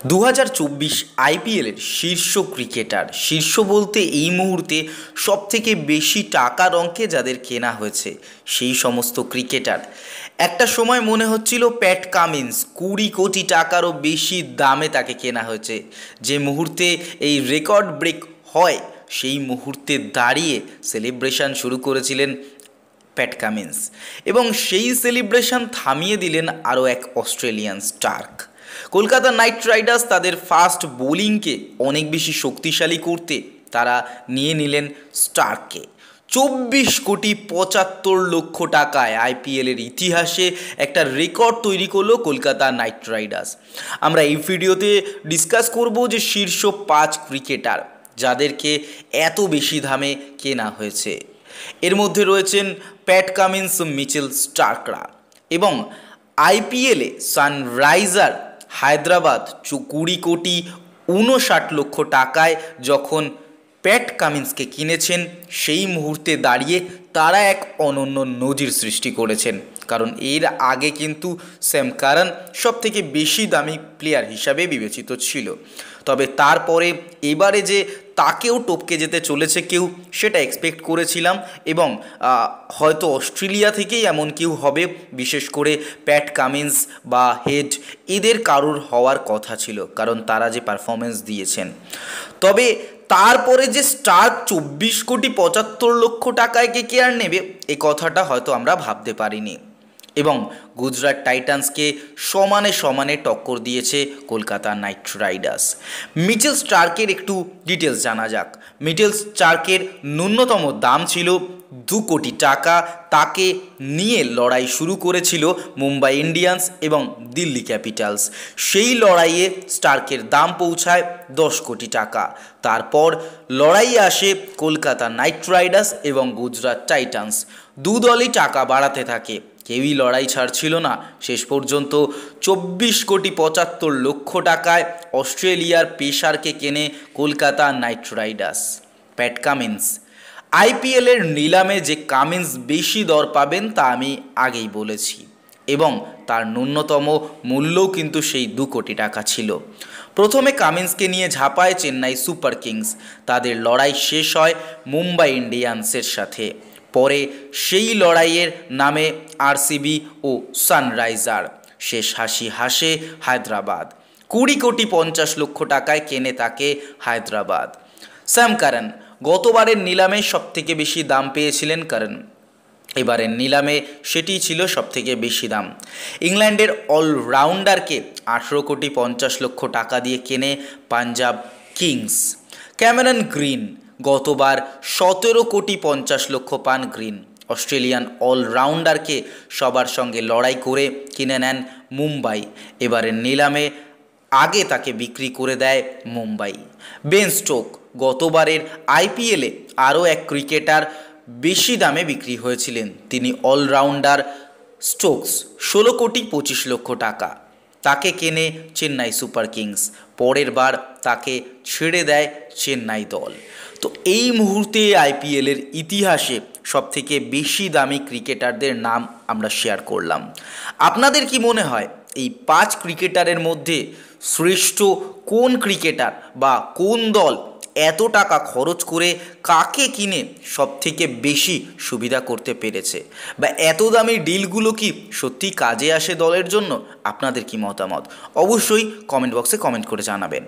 2024 আইপিএলের শীর্ষ ক্রিকেটার, শীর্ষ বলতে এই মুহূর্তে সবথেকে বেশি টাকার অঙ্কে যাদের কেনা হয়েছে সেই সমস্ত ক্রিকেটার। একটা সময় মনে হচ্ছিল প্যাট কামিন্স 20 কোটি টাকারও বেশি দামে তাকে কেনা হয়েছে। যে মুহূর্তে এই রেকর্ড ব্রেক হয় সেই মুহূর্তে দাঁড়িয়ে সেলিব্রেশন শুরু করেছিলেন প্যাট কামিন্স, এবং সেই সেলিব্রেশন থামিয়ে দিলেন আরও এক Australian Starc. Kolkata Knight Riders তাদের ফাস্ট বোলিংকে অনেক বেশি শক্তিশালী করতে তারা নিয়ে নিলেন স্টার্ককে। 24 কোটি 75 লক্ষ টাকায় আইপিএলের ইতিহাসে একটা রেকর্ড তৈরি করলো কলকাতা নাইট রাইডার্স। আমরা এই ভিডিওতে ডিসকাস করব যে শীর্ষ 5 ক্রিকেটার যাদেরকে এত বেশি দামে কেনা হয়েছে। এর মধ্যে রয়েছেন প্যাট কামিন্স, মিচেল স্টার্করা, এবং আইপিএলে সানরাইজার হায়দ্রাবাদ 20 কোটি 59 লক্ষ টাকায় যখন প্যাট কামিন্সকে কিনেছেন সেই মুহূর্তে দাঁড়িয়ে তারা এক অনন্য নজির সৃষ্টি করেছেন। কারণ এর আগে কিন্তু স্যাম কারান সবথেকে বেশি দামি প্লেয়ার হিসাবে বিবেচিত ছিল, তবে তারপরে এবারে যে তাকেও টপকে যেতে চলেছে কেউ, সেটা এক্সপেক্ট করেছিলাম, এবং হয়তো অস্ট্রেলিয়া থেকেই এমন কেউ হবে, বিশেষ করে প্যাট কামিন্স বা হেড এদের কারোর হওয়ার কথা ছিল, কারণ তারা যে পারফরমেন্স দিয়েছেন। তবে তারপরে যে স্টার্ক 24 কোটি 75 লক্ষ টাকায় কে আর নেবে, এই কথাটা হয়তো আমরা ভাবতে পারিনি। এবং গুজরাট টাইটান্সকে সমানে সমানে টক্কর দিয়েছে কলকাতা নাইট রাইডার্স। মিচেল স্টার্কের একটু ডিটেলস জানা যাক। মিচেল স্টার্কের ন্যূনতম দাম ছিল 2 কোটি টাকা। তাকে নিয়ে লড়াই শুরু করেছিল মুম্বাই ইন্ডিয়ান্স এবং দিল্লি ক্যাপিটালস। সেই লড়াইয়ে স্টার্কের দাম পৌঁছায় 10 কোটি টাকা। তারপর লড়াইয়ে আসে কলকাতা নাইট রাইডার্স এবং গুজরাট টাইটান্স। দু দলই টাকা বাড়াতে থাকে, কেউই লড়াই ছাড়ছিল না। শেষ পর্যন্ত 24 কোটি 75 লক্ষ টাকায় অস্ট্রেলিয়ার পেসারকে কেনে Kolkata Knight Riders. Pat Cummins আইপিএলের নিলামে যে কামিন্স বেশি দর পাবেন তা আমি আগেই বলেছি, এবং তার ন্যূনতম মূল্যও কিন্তু সেই 2 কোটি টাকা ছিল। প্রথমে কামিন্সকে নিয়ে ঝাঁপায় চেন্নাই সুপার কিংস। তাদের লড়াই শেষ হয় মুম্বাই ইন্ডিয়ান্সের সাথে। পরে সেই লড়াইয়ের নামে আরসিবি ও সানরাইজার। শেষ হাসি হাসে হায়দ্রাবাদ। 20 কোটি 50 লক্ষ টাকায় কেনে তাকে হায়দ্রাবাদ। স্যাম কারান গতবারের নিলামে সবথেকে বেশি দাম পেয়েছিলেন কারণ এবারের নিলামে সেটি ছিল সবথেকে বেশি দাম। ইংল্যান্ডের অলরাউন্ডারকে 18 কোটি 50 লক্ষ টাকা দিয়ে কেনে পাঞ্জাব কিংস। ক্যামেরন গ্রিন গতবার 17 কোটি 50 লক্ষ পান গ্রিন। অস্ট্রেলিয়ান অলরাউন্ডারকে সবার সঙ্গে লড়াই করে কিনে নেন মুম্বাই। এবারের নিলামে আগে তাকে বিক্রি করে দেয় মুম্বাই। বেন স্টোক গতবারের আইপিএলে আরও এক ক্রিকেটার বেশি দামে বিক্রি হয়েছিলেন। তিনি অলরাউন্ডার স্টোকস। 16 কোটি 25 লক্ষ টাকা। তাকে কেনে চেন্নাই সুপার কিংস। পরের বার তাকে ছেড়ে দেয় চেন্নাই দল। তো এই মুহূর্তে আইপিএলের ইতিহাসে সবথেকে বেশি দামি ক্রিকেটারদের নাম আমরা শেয়ার করলাম। আপনাদের কি মনে হয় এই 5 ক্রিকেটারের মধ্যে শ্রেষ্ঠ কোন ক্রিকেটার বা কোন দল এত টাকা খরচ করে কাকে কিনে সবথেকে বেশি সুবিধা করতে পেরেছে, বা এত দামি ডিলগুলো কি সত্যি কাজে আসে দলের জন্য? আপনাদের কি মতামত অবশ্যই কমেন্ট বক্সে কমেন্ট করে জানাবেন।